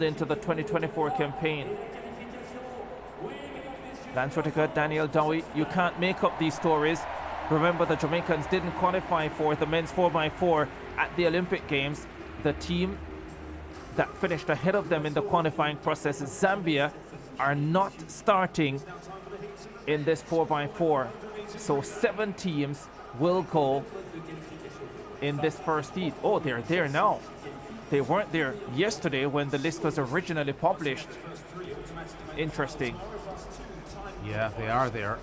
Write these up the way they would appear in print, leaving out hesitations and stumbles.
into the 2024 campaign. Lance Whitaker, Daniel Dowie, you can't make up these stories. Remember, the Jamaicans didn't qualify for the men's 4x4 at the Olympic Games. The team that finished ahead of them in the qualifying process, Zambia, are not starting in this 4x4. So 7 teams will go in this first heat. Oh, they're there now. They weren't there yesterday when the list was originally published. Interesting. Yeah, they are there.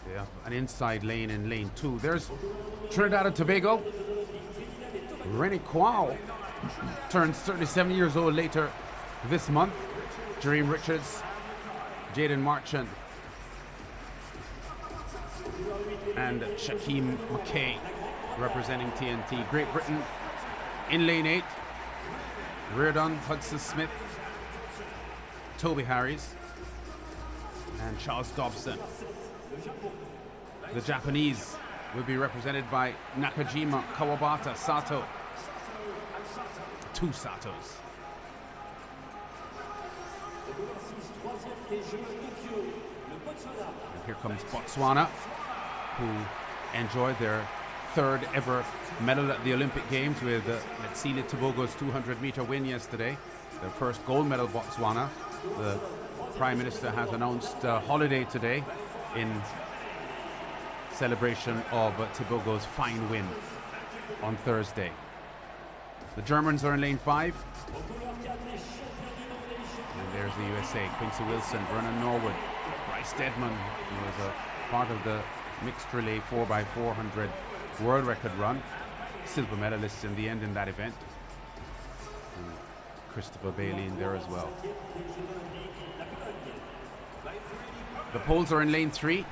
They have an inside lane in lane 2. There's Trinidad and Tobago. Rennie Kwao turns 37 years old later this month. Jareem Richards, Jaden Marchand, and Shakeem McKay representing TNT. Great Britain in lane 8. Reardon, Hudson Smith, Toby Harris, and Charles Dobson. The Japanese will be represented by Nakajima, Kawabata, Sato. 2 Satos. And here comes Botswana, who enjoyed their 3rd ever medal at the Olympic Games with Letsile Tobago's 200-meter win yesterday. Their first gold medal, Botswana. The Prime Minister has announced a holiday today in celebration of Tobago's fine win on Thursday. The Germans are in lane 5. And there's the USA, Quincy Wilson, Vernon Norwood, Bryce Deadman, who was a part of the mixed relay 4x400 world record run. Silver medalist in the end in that event. And Christopher Bailey in there as well. The Poles are in lane 3.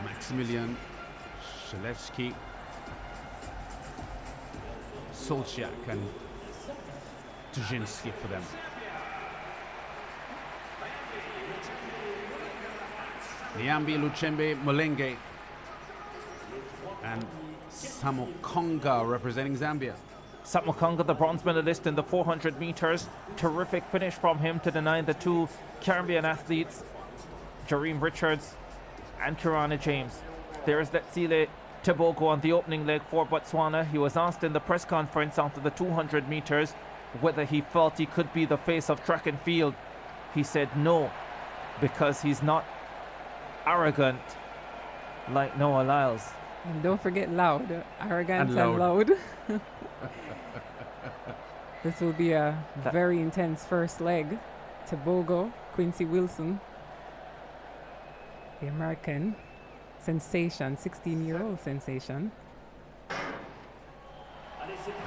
Maximilian Shalewski, Solchak, and Tuzinski for them. Niambi Luchembe Mulenge and Samukonga representing Zambia. Samukonga, the bronze medalist in the 400 meters. Terrific finish from him to deny the 2 Caribbean athletes, Jareem Richards and Kirana James. There's Letsile Tobago on the opening leg for Botswana. He was asked in the press conference after the 200 meters whether he felt he could be the face of track and field. He said no, because he's not arrogant like Noah Lyles. And don't forget loud. Arrogant and loud. This will be a very intense first leg. Tobago, Quincy Wilson, the American sensation, 16-year-old sensation.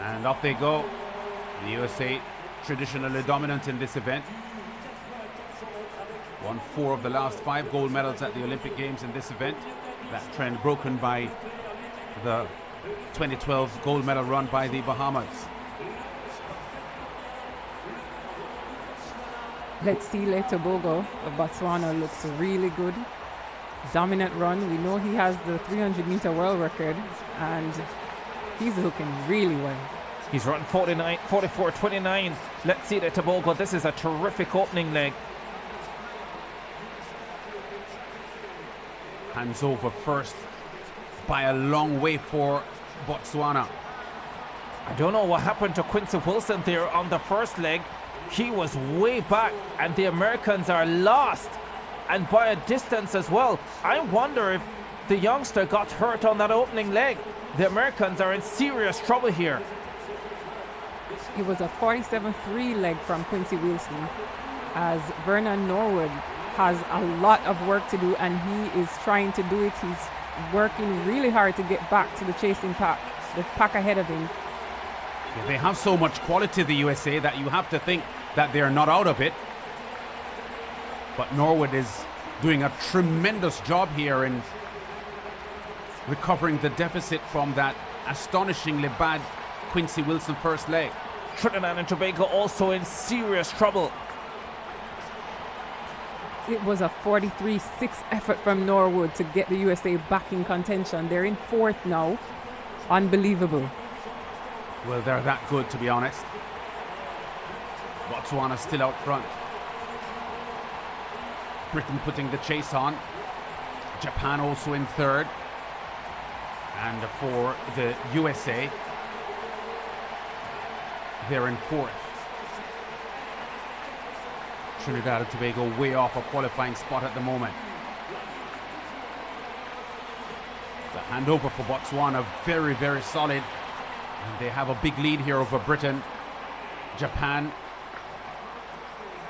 And off they go. The USA traditionally dominant in this event. Won 4 of the last 5 gold medals at the Olympic Games in this event. That trend broken by the 2012 gold medal run by the Bahamas. Letsile Tobago of Botswana looks really good. Dominant run. We know he has the 300-meter world record, and he's looking really well. He's run 44.29. Letsile Tobago. This is a terrific opening leg. Hands over first by a long way for Botswana. I don't know what happened to Quincy Wilson there on the first leg. He was way back, and the Americans are lost, and by a distance as well. I wonder if the youngster got hurt on that opening leg. The Americans are in serious trouble here. It was a 47.3 leg from Quincy Wilson, as Vernon Norwood has a lot of work to do, and he is trying to do it. He's working really hard to get back to the chasing pack, the pack ahead of him. Yeah, they have so much quality, the USA, that you have to think that they're not out of it. But Norwood is doing a tremendous job here in recovering the deficit from that astonishingly bad Quincy Wilson first leg. Trinidad and Tobago also in serious trouble. It was a 43-6 effort from Norwood to get the USA back in contention. They're in 4th now. Unbelievable. Well, they're that good, to be honest. Botswana still out front. Britain putting the chase on. Japan also in third. And for the USA, they're in fourth. Trinidad and Tobago way off a qualifying spot at the moment. The handover for Botswana, very, very solid. And they have a big lead here over Britain, Japan,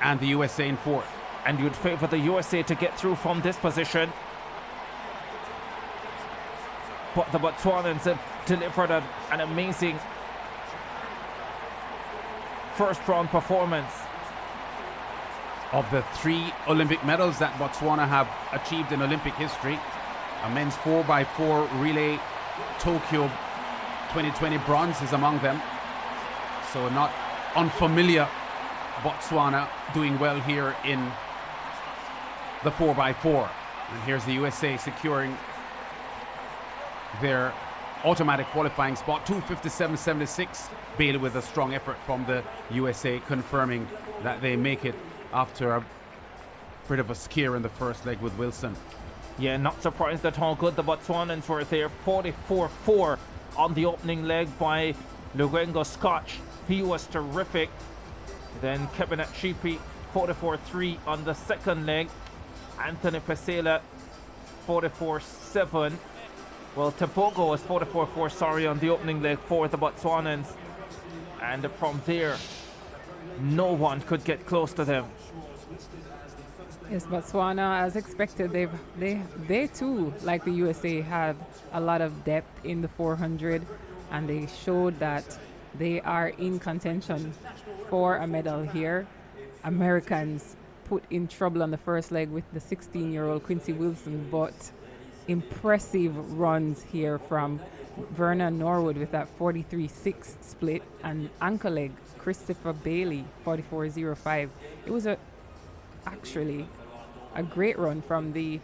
and the USA in fourth. And you'd favor the USA to get through from this position. But the Botswanans have delivered an amazing first round performance. Of the 3 Olympic medals that Botswana have achieved in Olympic history, a men's 4x4 relay Tokyo 2020 bronze is among them. So not unfamiliar Botswana doing well here in the 4x4. And here's the USA securing their automatic qualifying spot, 2:57.76. Bailey with a strong effort from the USA, confirming that they make it after a bit of a scare in the first leg with Wilson. Yeah, not surprised at how good the Botswanans were there. 44-4 on the opening leg by Lugengo Scotch. He was terrific. Then Kevin Achipi, 44-3 on the second leg. Anthony Pesela, 44-7. Well, Tobago was 44-4, sorry, on the opening leg for the Botswanans. And from there, no one could get close to them. Yes, Botswana, as expected, they too, like the USA, had a lot of depth in the 400, and they showed that they are in contention for a medal here. Americans put in trouble on the first leg with the 16-year-old Quincy Wilson, but impressive runs here from Vernon Norwood with that 43-6 split, and anchor leg Christopher Bailey, 44-05. It was actually a great run from the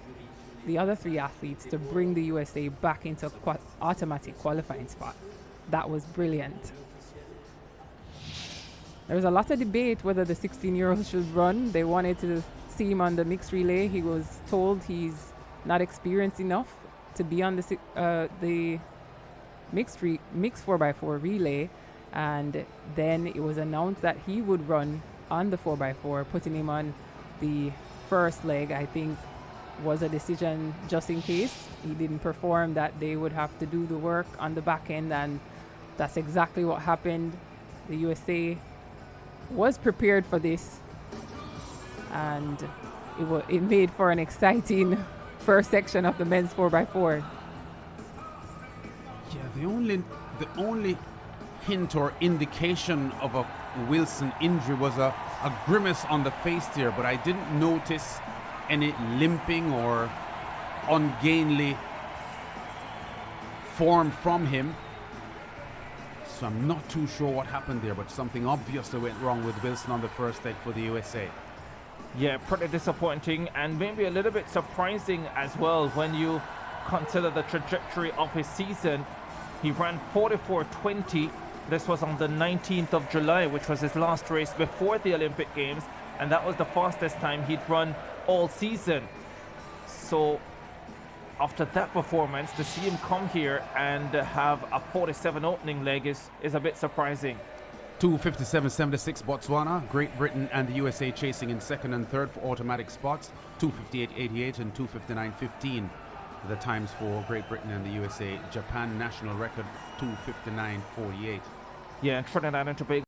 other 3 athletes to bring the USA back into automatic qualifying spot. That was brilliant. There was a lot of debate whether the 16-year-old should run. They wanted to see him on the mixed relay. He was told he's not experienced enough to be on the mixed 4x4 relay, and then it was announced that he would run on the 4x4, putting him on the first leg. I think was a decision just in case he didn't perform, that they would have to do the work on the back end, and that's exactly what happened. The USA was prepared for this, and it made for an exciting first section of the men's 4x4. Yeah, the only hint or indication of a Wilson injury was a grimace on the face there, but I didn't notice any limping or ungainly form from him. So I'm not too sure what happened there, but something obviously went wrong with Wilson on the first leg for the USA. Yeah, pretty disappointing, and maybe a little bit surprising as well when you consider the trajectory of his season. He ran 44.20. This was on the 19th of July, which was his last race before the Olympic Games, and that was the fastest time he'd run all season. So after that performance, to see him come here and have a 47 opening leg is a bit surprising. 2:57.76 Botswana, Great Britain and the USA chasing in second and third for automatic spots. 2:58.88 and 2:59.15 the times for Great Britain and the USA. Japan national record 2:59.48. Yeah, Trinidad and Tobago